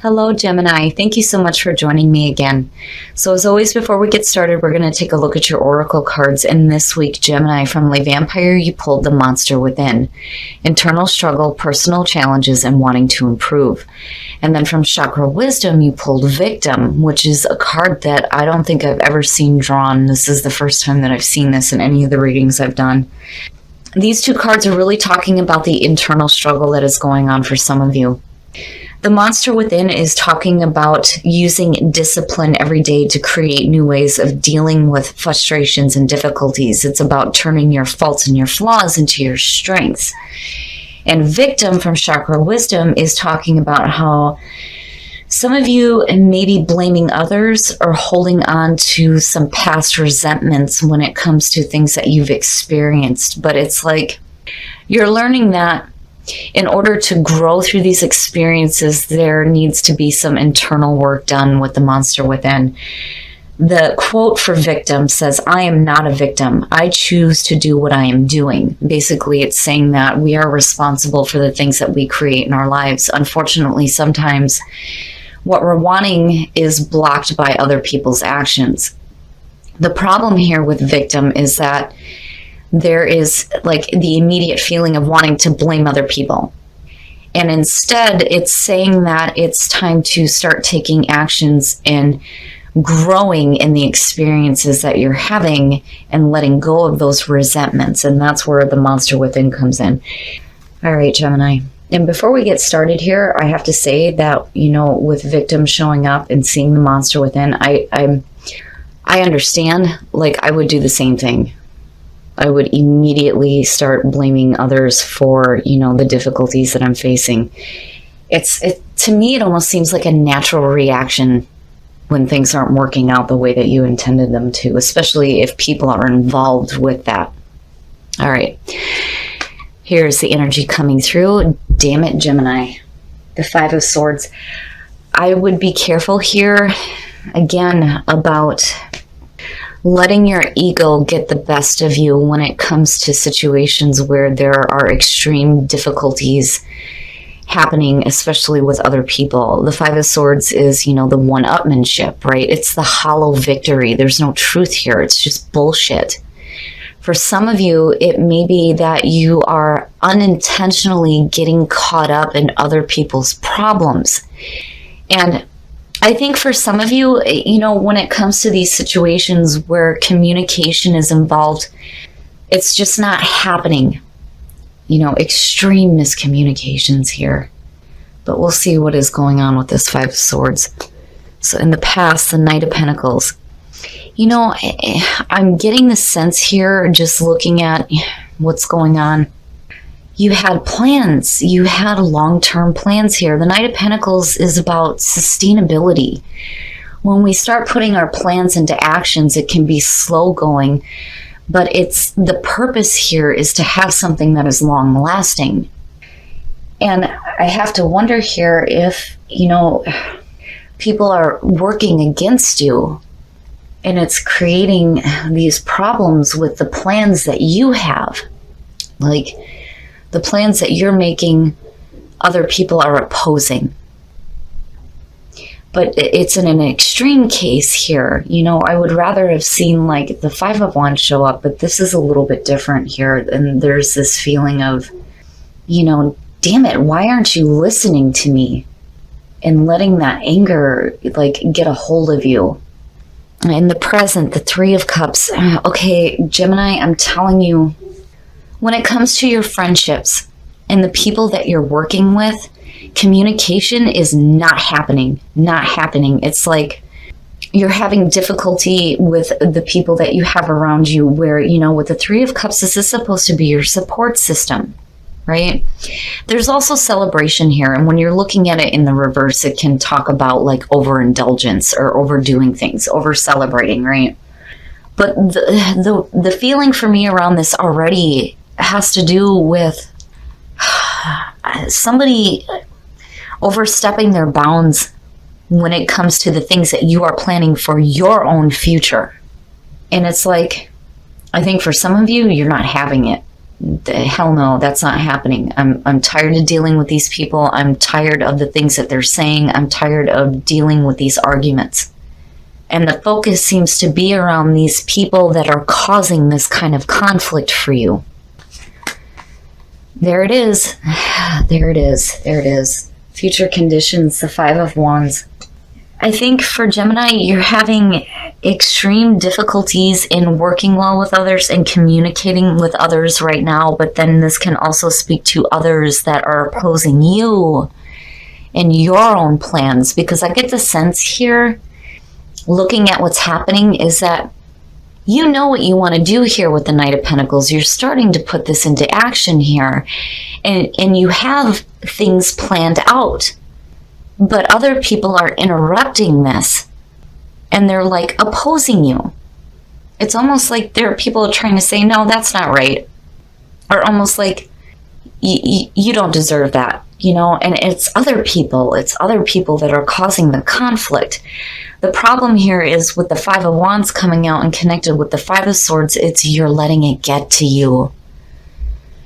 Hello, Gemini. Thank you so much for joining me again. So as always, before we get started, we're going to take a look at your oracle cards. And this week, Gemini, from Le Vampire, you pulled the monster within. Internal struggle, personal challenges, and wanting to improve. And then from Chakra Wisdom, you pulled Victim, which is a card that I don't think I've ever seen drawn. This is the first time that I've seen this in any of the readings I've done. These two cards are really talking about the internal struggle that is going on for some of you. The monster within is talking about using discipline every day to create new ways of dealing with frustrations and difficulties. It's about turning your faults and your flaws into your strengths. And Victim from Chakra Wisdom is talking about how some of you may be blaming others or holding on to some past resentments when it comes to things that you've experienced. But it's like you're learning that in order to grow through these experiences, there needs to be some internal work done with the monster within. The quote for Victim says, "I am not a victim. I choose to do what I am doing." Basically, it's saying that we are responsible for the things that we create in our lives. Unfortunately, sometimes what we're wanting is blocked by other people's actions. The problem here with Victim is that there is like the immediate feeling of wanting to blame other people. And instead, it's saying that it's time to start taking actions and growing in the experiences that you're having and letting go of those resentments. And that's where the monster within comes in. All right, Gemini. And before we get started here, I have to say that, you know, with Victim showing up and seeing the monster within, I understand, like I would do the same thing. I would immediately start blaming others for, you know, the difficulties that I'm facing. To me, it almost seems like a natural reaction when things aren't working out the way that you intended them to, especially if people are involved with that. All right. Here's the energy coming through. Damn it, Gemini. The Five of Swords. I would be careful here, again, about letting your ego get the best of you when it comes to situations where there are extreme difficulties happening, especially with other people. The Five of Swords is, you know, the one-upmanship, right? It's the hollow victory. There's no truth here. It's just bullshit. For some of you, it may be that you are unintentionally getting caught up in other people's problems. And I think for some of you, you know, when it comes to these situations where communication is involved, it's just not happening. You know, extreme miscommunications here. But we'll see what is going on with this Five of Swords. So in the past, the Knight of Pentacles. You know, I'm getting the sense here, just looking at what's going on. You had plans. You had long-term plans here. The Knight of Pentacles is about sustainability. When we start putting our plans into actions, it can be slow going, but it's the purpose here is to have something that is long-lasting. And I have to wonder here if, you know, people are working against you and it's creating these problems with the plans that you have. Like, the plans that you're making, other people are opposing. But it's in an extreme case here. You know, I would rather have seen like the Five of Wands show up, but this is a little bit different here. And there's this feeling of, you know, damn it, why aren't you listening to me? And letting that anger like get a hold of you. In the present, the Three of Cups. Okay, Gemini, I'm telling you, when it comes to your friendships and the people that you're working with, communication is not happening. Not happening. It's like you're having difficulty with the people that you have around you where, you know, with the Three of Cups, this is supposed to be your support system, right? There's also celebration here. And when you're looking at it in the reverse, it can talk about like overindulgence or overdoing things, over celebrating, right? But the feeling for me around this already has to do with somebody overstepping their bounds when it comes to the things that you are planning for your own future. And it's like, I think for some of you, you're not having it. hell no, that's not happening. I'm tired of dealing with these people. I'm tired of the things that they're saying. I'm tired of dealing with these arguments. And the focus seems to be around these people that are causing this kind of conflict for you. There it is. There it is. There it is. Future conditions, the Five of Wands. I think for Gemini, you're having extreme difficulties in working well with others and communicating with others right now, but then this can also speak to others that are opposing you and your own plans, because I get the sense here, looking at what's happening, is that you know what you want to do here with the Knight of Pentacles. You're starting to put this into action here, and you have things planned out. But other people are interrupting this, and they're like opposing you. It's almost like there are people trying to say, no, that's not right. Or almost like, you don't deserve that, you know? And it's other people that are causing the conflict. The problem here is with the Five of Wands coming out and connected with the Five of Swords, it's you're letting it get to you.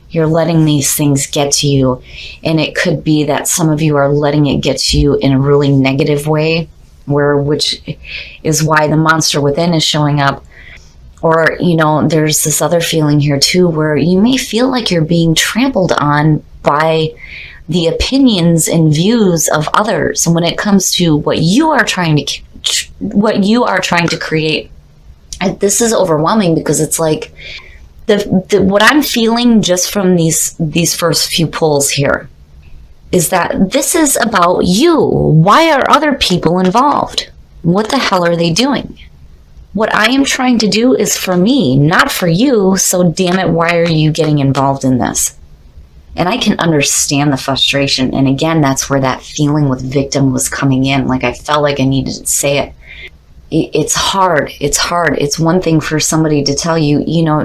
You're letting these things get to you. And it could be that some of you are letting it get to you in a really negative way, which is why the monster within is showing up. Or, you know, there's this other feeling here too, where you may feel like you're being trampled on by the opinions and views of others. And when it comes to what you are trying to create, this is overwhelming, because it's like, what I'm feeling just from these first few pulls here is that this is about you. Why are other people involved? What the hell are they doing? What I am trying to do is for me, not for you. So damn it, why are you getting involved in this? And I can understand the frustration. And again, that's where that feeling with victim was coming in. Like I felt like I needed to say it. It's hard. It's hard. It's one thing for somebody to tell you, you know,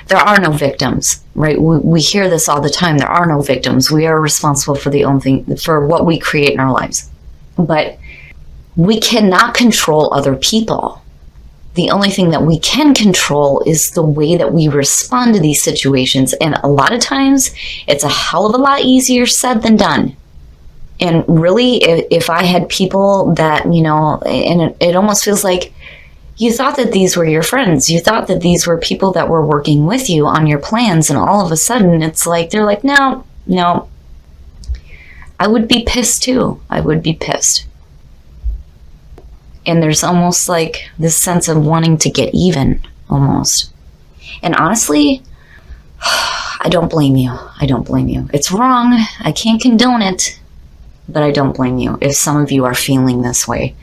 there are no victims, right? We hear this all the time. There are no victims. We are responsible for what we create in our lives. But we cannot control other people. The only thing that we can control is the way that we respond to these situations. And a lot of times it's a hell of a lot easier said than done. And really, if I had people that, you know, and it almost feels like you thought that these were your friends. You thought that these were people that were working with you on your plans. And all of a sudden, it's like, they're like, no. I would be pissed too. I would be pissed. And there's almost like this sense of wanting to get even, almost. And honestly, I don't blame you. I don't blame you. It's wrong. I can't condone it. But I don't blame you if some of you are feeling this way.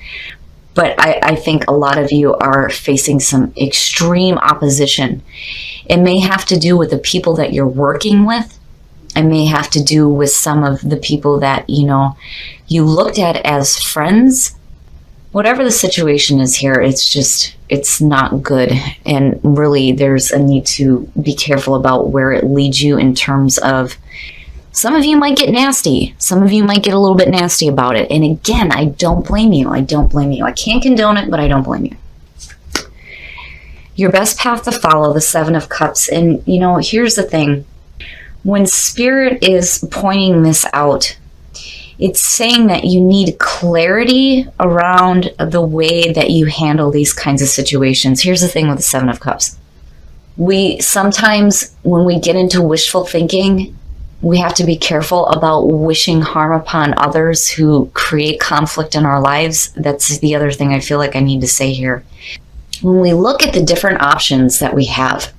But I think a lot of you are facing some extreme opposition. It may have to do with the people that you're working with. It may have to do with some of the people that, you know, you looked at as friends. Whatever the situation is here, it's not good. And really, there's a need to be careful about where it leads you in terms of, some of you might get nasty. Some of you might get a little bit nasty about it. And again, I don't blame you. I don't blame you. I can't condone it, but I don't blame you. Your best path to follow, the Seven of Cups. And, you know, here's the thing. When Spirit is pointing this out, it's saying that you need clarity around the way that you handle these kinds of situations. Here's the thing with the Seven of Cups. We sometimes, when we get into wishful thinking, we have to be careful about wishing harm upon others who create conflict in our lives. That's the other thing I feel like I need to say here. When we look at the different options that we have,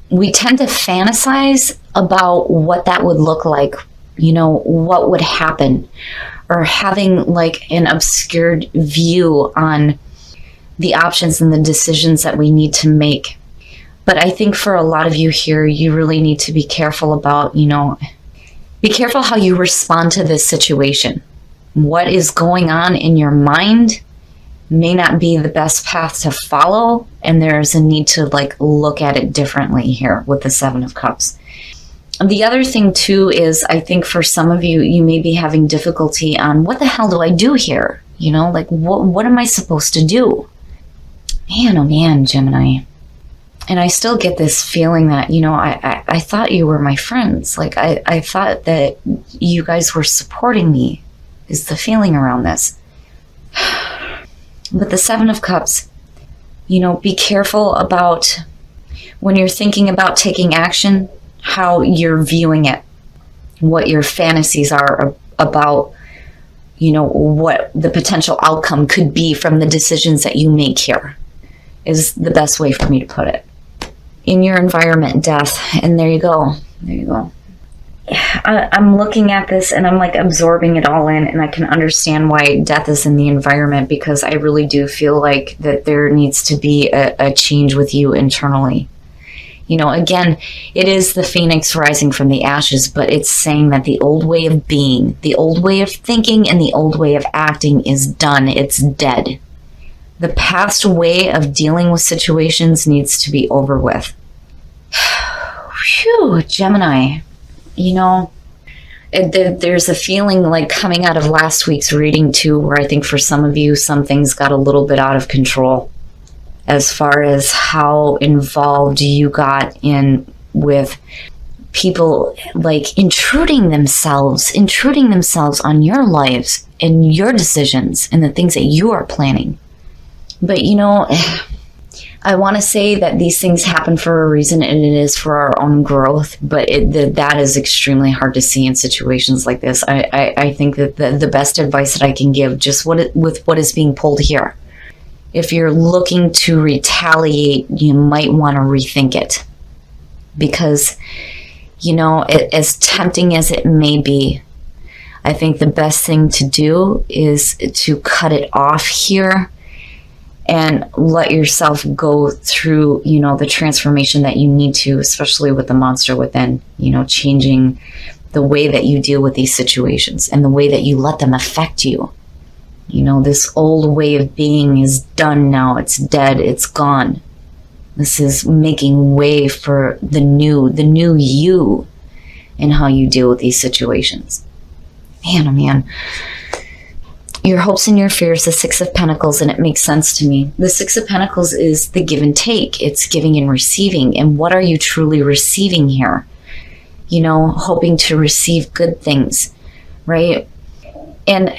we tend to fantasize about what that would look like, you know, what would happen, or having like an obscured view on the options and the decisions that we need to make. But I think for a lot of you here, you really need to be careful about, you know, be careful how you respond to this situation. What is going on in your mind may not be the best path to follow, and there's a need to like look at it differently here with the Seven of Cups. The other thing too is, I think for some of you, you may be having difficulty on what the hell do I do here? You know, like what am I supposed to do? Man, oh man, Gemini. And I still get this feeling that, I thought you were my friends. Like, I thought that you guys were supporting me, is the feeling around this. But the Seven of Cups, be careful about when you're thinking about taking action, how you're viewing it, what your fantasies are about, what the potential outcome could be from the decisions that you make here, is the best way for me to put it. In your environment, death. And there you go. I'm looking at this and I'm like absorbing it all in, and I can understand why death is in the environment, because I really do feel like that there needs to be a change with you internally. Again, it is the phoenix rising from the ashes, but it's saying that the old way of being, the old way of thinking, and the old way of acting is done. It's dead. The past way of dealing with situations needs to be over with. Phew, Gemini. There's a feeling like coming out of last week's reading too, where I think for some of you, some things got a little bit out of control as far as how involved you got in with people like intruding themselves on your lives and your decisions and the things that you are planning. But I want to say that these things happen for a reason, and it is for our own growth, but that is extremely hard to see in situations like this. I think that the best advice that I can give, just with what is being pulled here, if you're looking to retaliate, you might want to rethink it. Because, as tempting as it may be, I think the best thing to do is to cut it off here and let yourself go through, the transformation that you need to, especially with the monster within, changing the way that you deal with these situations and the way that you let them affect you. This old way of being is done now. It's dead. It's gone. This is making way for the new you and how you deal with these situations. Man, oh man. Your hopes and your fears, the Six of Pentacles, and it makes sense to me. The Six of Pentacles is the give and take. It's giving and receiving. And what are you truly receiving here? Hoping to receive good things, right? And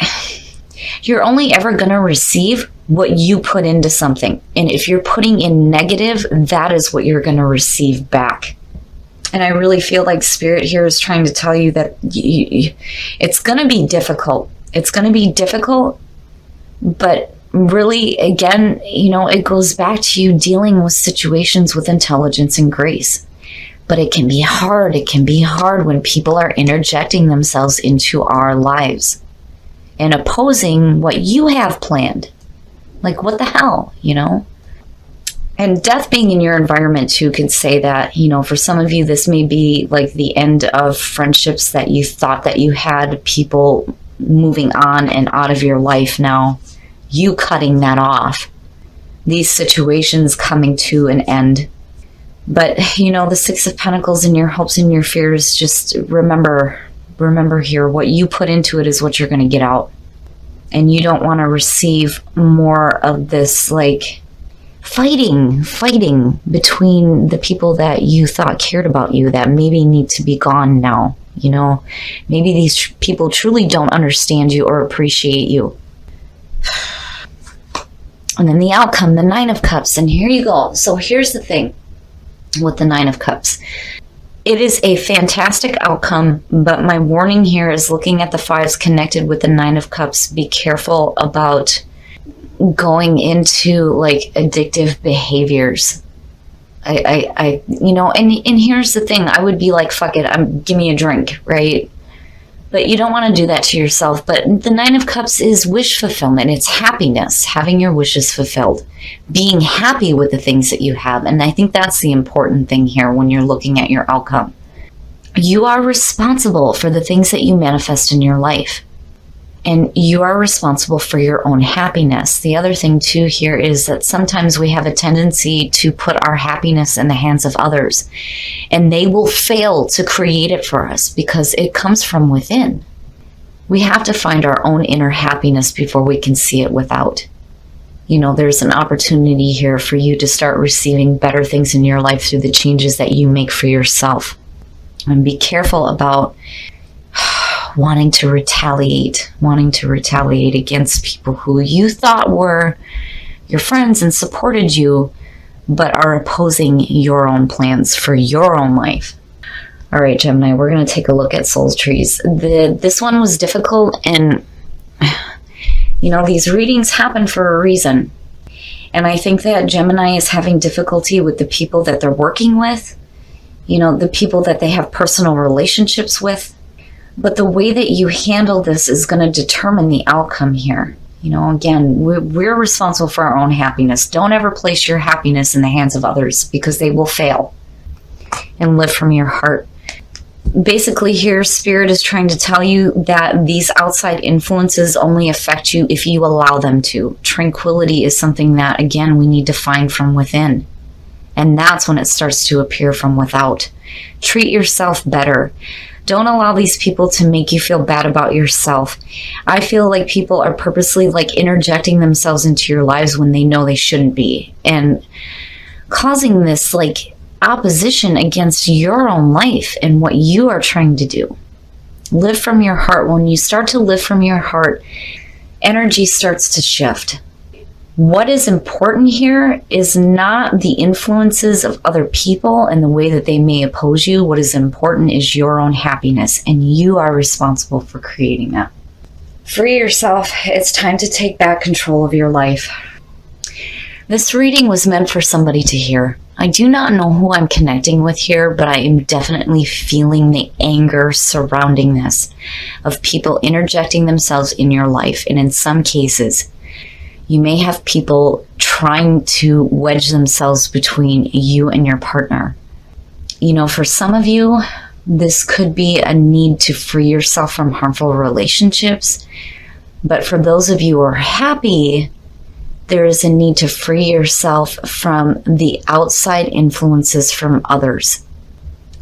you're only ever going to receive what you put into something. And if you're putting in negative, that is what you're going to receive back. And I really feel like Spirit here is trying to tell you that it's going to be difficult. It's going to be difficult, but really, again, it goes back to you dealing with situations with intelligence and grace. But it can be hard. It can be hard when people are interjecting themselves into our lives and opposing what you have planned. Like, what the hell, And death being in your environment too could say that, for some of you, this may be like the end of friendships that you thought that you had, people moving on and out of your life now, you cutting that off, these situations coming to an end. But, the Six of Pentacles and your hopes and your fears, just remember here, what you put into it is what you're going to get out. And you don't want to receive more of this, like, fighting between the people that you thought cared about you that maybe need to be gone now. Maybe these people truly don't understand you or appreciate you. And then the outcome, the Nine of Cups. And here you go. So here's the thing with the Nine of Cups. It is a fantastic outcome, but my warning here is looking at the fives connected with the Nine of Cups. Be careful about going into like addictive behaviors. And here's the thing, I would be like, fuck it, give me a drink, right? But you don't want to do that to yourself. But the Nine of Cups is wish fulfillment. It's happiness, having your wishes fulfilled, being happy with the things that you have. And I think that's the important thing here when you're looking at your outcome. You are responsible for the things that you manifest in your life. And you are responsible for your own happiness. The other thing too here is that sometimes we have a tendency to put our happiness in the hands of others, and they will fail to create it for us because it comes from within. We have to find our own inner happiness before we can see it without. You know, there's an opportunity here for you to start receiving better things in your life through the changes that you make for yourself. And be careful about wanting to retaliate against people who you thought were your friends and supported you, but are opposing your own plans for your own life. All right, Gemini, we're going to take a look at soul trees. This one was difficult, and you know, these readings happen for a reason. And I think that Gemini is having difficulty with the people that they're working with, you know, the people that they have personal relationships with. But the way that you handle this is going to determine the outcome here. You know, again, we're responsible for our own happiness. Don't ever place your happiness in the hands of others, because they will fail. And live from your heart. Basically here, Spirit is trying to tell you that these outside influences only affect you if you allow them to. Tranquility is something that, again, we need to find from within. And that's when it starts to appear from without. Treat yourself better. Don't allow these people to make you feel bad about yourself. I feel like people are purposely like interjecting themselves into your lives when they know they shouldn't be, and causing this like opposition against your own life and what you are trying to do. Live from your heart. When you start to live from your heart, energy starts to shift. What is important here is not the influences of other people and the way that they may oppose you. What is important is your own happiness, and you are responsible for creating that. Free yourself. It's time to take back control of your life. This reading was meant for somebody to hear. I do not know who I'm connecting with here, but I am definitely feeling the anger surrounding this, of people interjecting themselves in your life. And in some cases, you may have people trying to wedge themselves between you and your partner. You know, for some of you, this could be a need to free yourself from harmful relationships. But for those of you who are happy, there is a need to free yourself from the outside influences from others.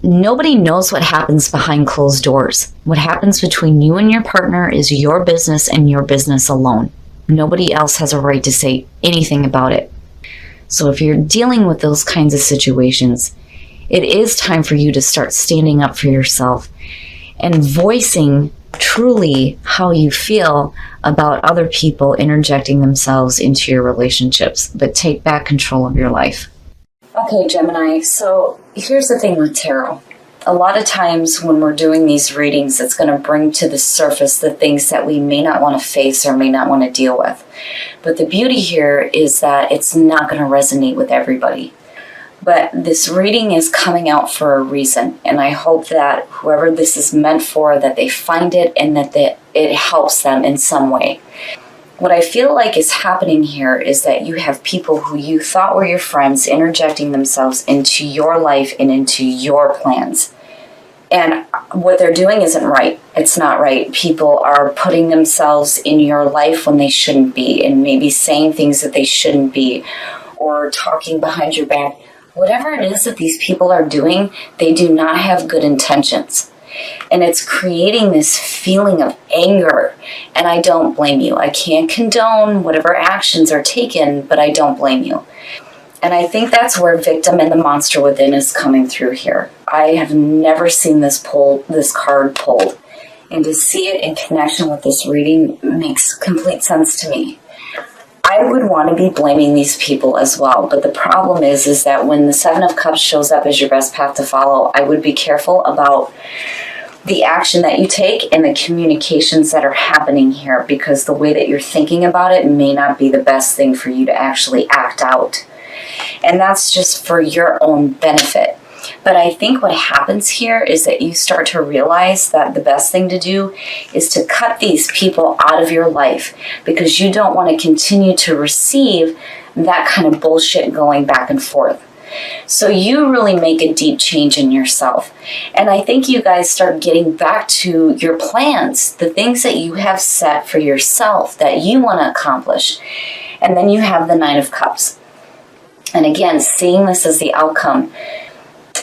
Nobody knows what happens behind closed doors. What happens between you and your partner is your business and your business alone. Nobody else has a right to say anything about it. So if you're dealing with those kinds of situations, it is time for you to start standing up for yourself and voicing truly how you feel about other people interjecting themselves into your relationships. But take back control of your life. Okay, Gemini, so here's the thing with tarot. A lot of times when we're doing these readings, it's going to bring to the surface the things that we may not want to face or may not want to deal with. But the beauty here is that it's not going to resonate with everybody. But this reading is coming out for a reason. And I hope that whoever this is meant for, that they find it and that it helps them in some way. What I feel like is happening here is that you have people who you thought were your friends interjecting themselves into your life and into your plans. And what they're doing isn't right. It's not right. People are putting themselves in your life when they shouldn't be, and maybe saying things that they shouldn't be, or talking behind your back. Whatever it is that these people are doing, they do not have good intentions. And it's creating this feeling of anger. And I don't blame you. I can't condone whatever actions are taken, but I don't blame you. And I think that's where victim and the monster within is coming through here. I have never seen this card pulled. And to see it in connection with this reading makes complete sense to me. I would want to be blaming these people as well. But the problem is that when the Seven of Cups shows up as your best path to follow, I would be careful about the action that you take and the communications that are happening here, because the way that you're thinking about it may not be the best thing for you to actually act out. And that's just for your own benefit. But I think what happens here is that you start to realize that the best thing to do is to cut these people out of your life, because you don't want to continue to receive that kind of bullshit going back and forth. So you really make a deep change in yourself. And I think you guys start getting back to your plans, the things that you have set for yourself that you want to accomplish. And then you have the Nine of Cups. And again, seeing this as the outcome,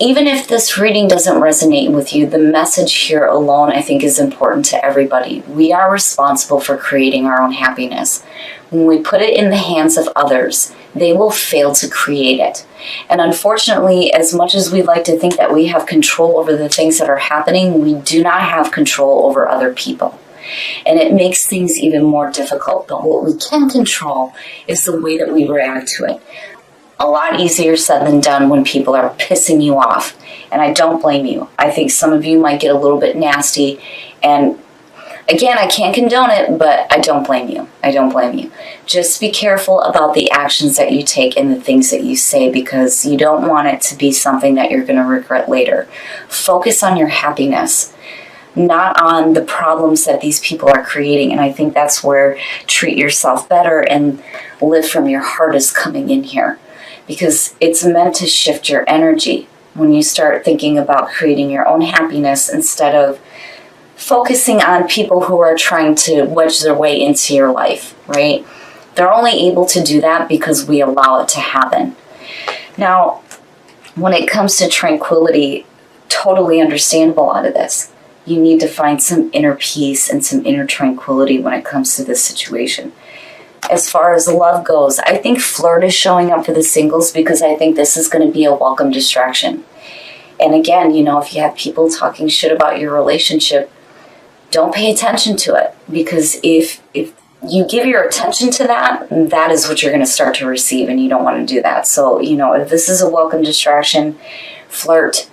even if this reading doesn't resonate with you, the message here alone, I think, is important to everybody. We are responsible for creating our own happiness. When we put it in the hands of others, they will fail to create it. And unfortunately, as much as we like to think that we have control over the things that are happening, we do not have control over other people. And it makes things even more difficult. But what we can control is the way that we react to it. A lot easier said than done when people are pissing you off. And I don't blame you. I think some of you might get a little bit nasty. And again, I can't condone it, but I don't blame you. I don't blame you. Just be careful about the actions that you take and the things that you say, because you don't want it to be something that you're going to regret later. Focus on your happiness, not on the problems that these people are creating. And I think that's where treat yourself better and live from your heart is coming in here, because it's meant to shift your energy when you start thinking about creating your own happiness instead of focusing on people who are trying to wedge their way into your life, right? They're only able to do that because we allow it to happen. Now, when it comes to tranquility, totally understandable out of this. You need to find some inner peace and some inner tranquility when it comes to this situation. As far as love goes, I think flirt is showing up for the singles, because I think this is going to be a welcome distraction. And again, you know, if you have people talking shit about your relationship, don't pay attention to it, because if you give your attention to that, that is what you're going to start to receive, and you don't want to do that. So, you know, if this is a welcome distraction, flirt.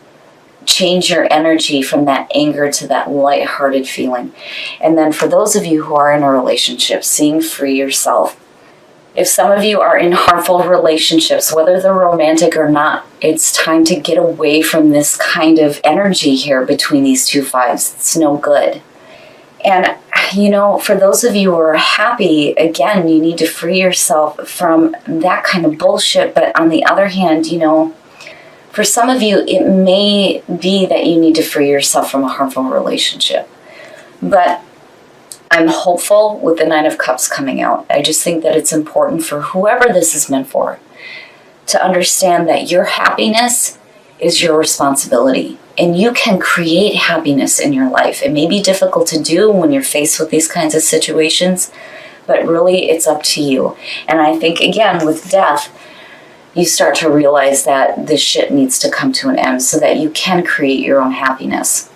Change your energy from that anger to that lighthearted feeling. And then for those of you who are in a relationship, seeing free yourself. If some of you are in harmful relationships, whether they're romantic or not, it's time to get away from this kind of energy here between these two fives. It's no good. And, you know, for those of you who are happy, again, you need to free yourself from that kind of bullshit. But on the other hand, you know, for some of you, it may be that you need to free yourself from a harmful relationship. But I'm hopeful with the Nine of Cups coming out. I just think that it's important for whoever this is meant for to understand that your happiness is your responsibility. And you can create happiness in your life. It may be difficult to do when you're faced with these kinds of situations, but really it's up to you. And I think, again, with death, you start to realize that this shit needs to come to an end so that you can create your own happiness.